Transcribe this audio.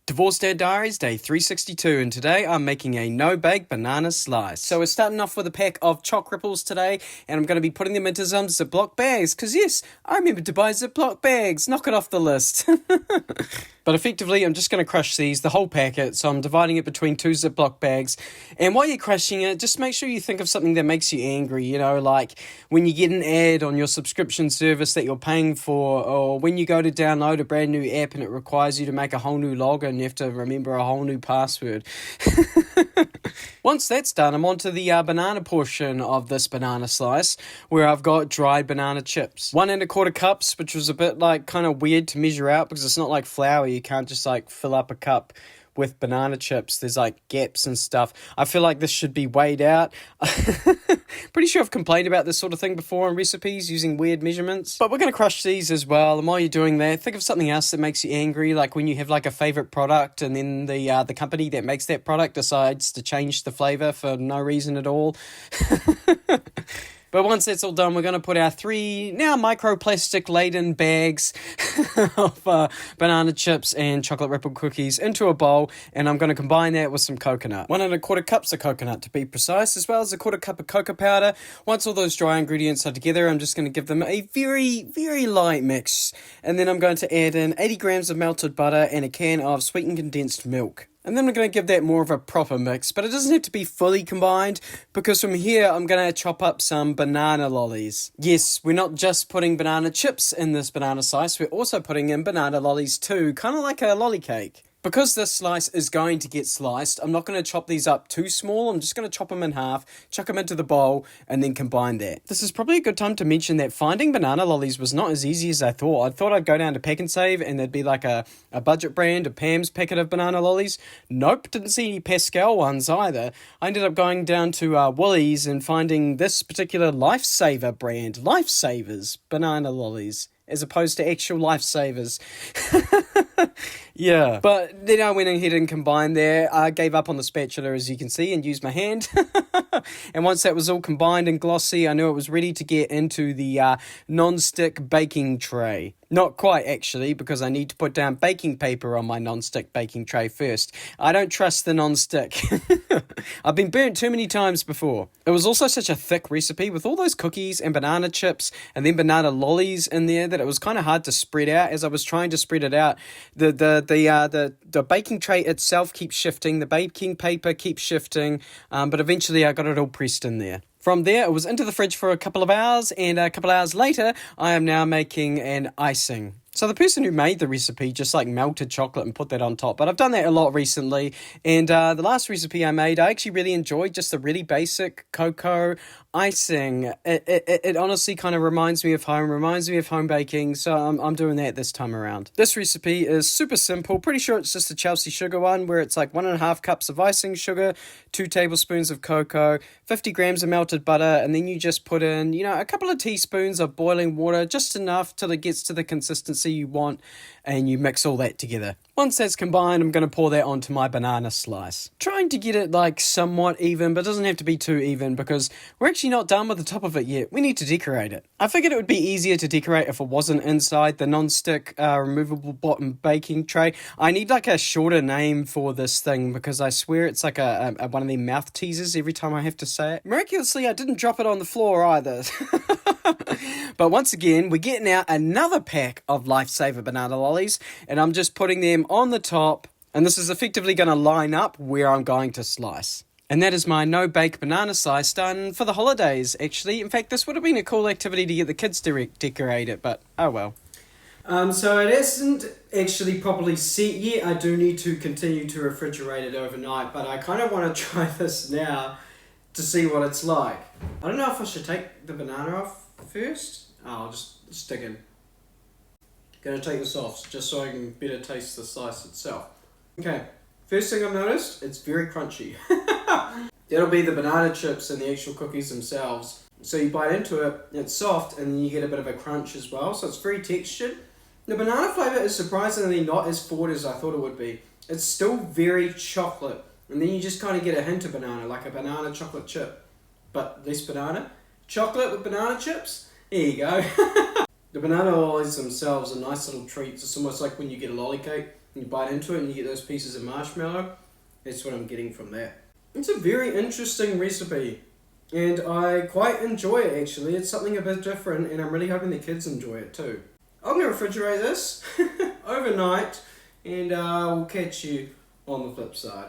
Divorced Dad Diaries, day 362, and today I'm making a no-bake banana slice. So we're starting off with a pack of chalk ripples today, and I'm going to be putting them into some Ziploc bags, because yes, I remembered to buy Ziploc bags, knock it off the list. But effectively, I'm just going to crush these, the whole packet, so I'm dividing it between two Ziploc bags, and while you're crushing it, just make sure you think of something that makes you angry, like when you get an ad on your subscription service that you're paying for, or when you go to download a brand new app and it requires you to make a whole new login, you have to remember a whole new password. Once that's done, I'm on to the banana portion of this banana slice, where I've got dried banana chips. 1¼ cups, which was a bit kind of weird to measure out because it's not like flour. You can't just fill up a cup with banana chips. There's gaps and stuff. I feel like this should be weighed out. Pretty sure I've complained about this sort of thing before in recipes using weird measurements. But we're going to crush these as well. And while you're doing that, think of something else that makes you angry, like when you have a favorite product and then the company that makes that product decides to change the flavor for no reason at all. But once that's all done, we're going to put our 3 now microplastic laden bags of banana chips and chocolate ripple cookies into a bowl, and I'm going to combine that with some coconut. 1¼ cups of coconut to be precise, as well as 1/4 cup of cocoa powder. Once all those dry ingredients are together, I'm just going to give them a very, very light mix. And then I'm going to add in 80 grams of melted butter and a can of sweetened condensed milk. And then we're going to give that more of a proper mix, but it doesn't have to be fully combined, because from here I'm going to chop up some banana lollies. Yes, we're not just putting banana chips in this banana slice, we're also putting in banana lollies too, kind of like a lolly cake. Because this slice is going to get sliced, I'm not going to chop these up too small. I'm just going to chop them in half, chuck them into the bowl, and then combine that. This is probably a good time to mention that finding banana lollies was not as easy as I thought. I thought I'd go down to Pack and Save and there'd be a budget brand, a Pam's packet of banana lollies. Nope, didn't see any Pascal ones either. I ended up going down to Woolies and finding this particular Lifesaver brand, Lifesavers banana lollies, as opposed to actual lifesavers. Yeah, but then I went ahead and combined there. I gave up on the spatula, as you can see, and used my hand. And once that was all combined and glossy, I knew it was ready to get into the non-stick baking tray. Not quite, actually, because I need to put down baking paper on my non-stick baking tray first. I don't trust the non-stick. I've been burnt too many times before. It was also such a thick recipe with all those cookies and banana chips and then banana lollies in there that it was kind of hard to spread out. As I was trying to spread it out, the baking tray itself keeps shifting, the baking paper keeps shifting, but eventually I got it all pressed in there. From there, it was into the fridge for a couple of hours, and a couple of hours later, I am now making an icing. So the person who made the recipe just melted chocolate and put that on top. But I've done that a lot recently. And the last recipe I made, I actually really enjoyed just the really basic cocoa icing. It honestly kind of reminds me of home baking. So I'm doing that this time around. This recipe is super simple. Pretty sure it's just a Chelsea sugar one, where it's 1½ cups of icing sugar, 2 tablespoons of cocoa, 50 grams of melted butter, and then you just put in, a couple of teaspoons of boiling water, just enough till it gets to the consistency you want, and you mix all that together. Once that's combined, I'm going to pour that onto my banana slice. Trying to get it somewhat even, but it doesn't have to be too even, because we're actually not done with the top of it yet. We need to decorate it. I figured it would be easier to decorate if it wasn't inside the non-stick removable bottom baking tray. I need a shorter name for this thing, because I swear it's a one of them mouth teasers every time I have to say it. Miraculously, I didn't drop it on the floor either. But once again, we're getting out another pack of Lifesaver banana lollies, and I'm just putting them on the top, and this is effectively going to line up where I'm going to slice. And that is my no-bake banana slice done for the holidays, actually. In fact, this would have been a cool activity to get the kids to decorate it, but oh well. So it isn't actually properly set yet. I do need to continue to refrigerate it overnight, but I kind of want to try this now to see what it's like. I don't know if I should take the banana off first. I'll just stick in. Gonna take this off just so I can better taste the slice itself. Okay, first thing I've noticed, it's very crunchy. That'll be the banana chips and the actual cookies themselves. So you bite into it, it's soft, and then you get a bit of a crunch as well, so it's very textured. The banana flavour is surprisingly not as forward as I thought it would be. It's still very chocolate, and then you just kind of get a hint of banana, like a banana chocolate chip, but less banana. Chocolate with banana chips? There you go. The banana lollies themselves are nice little treats. It's almost like when you get a lolly cake. You bite into it and you get those pieces of marshmallow. That's what I'm getting from that. It's a very interesting recipe, and I quite enjoy it actually. It's something a bit different, and I'm really hoping the kids enjoy it too. I'm going to refrigerate this overnight, and we'll catch you on the flip side.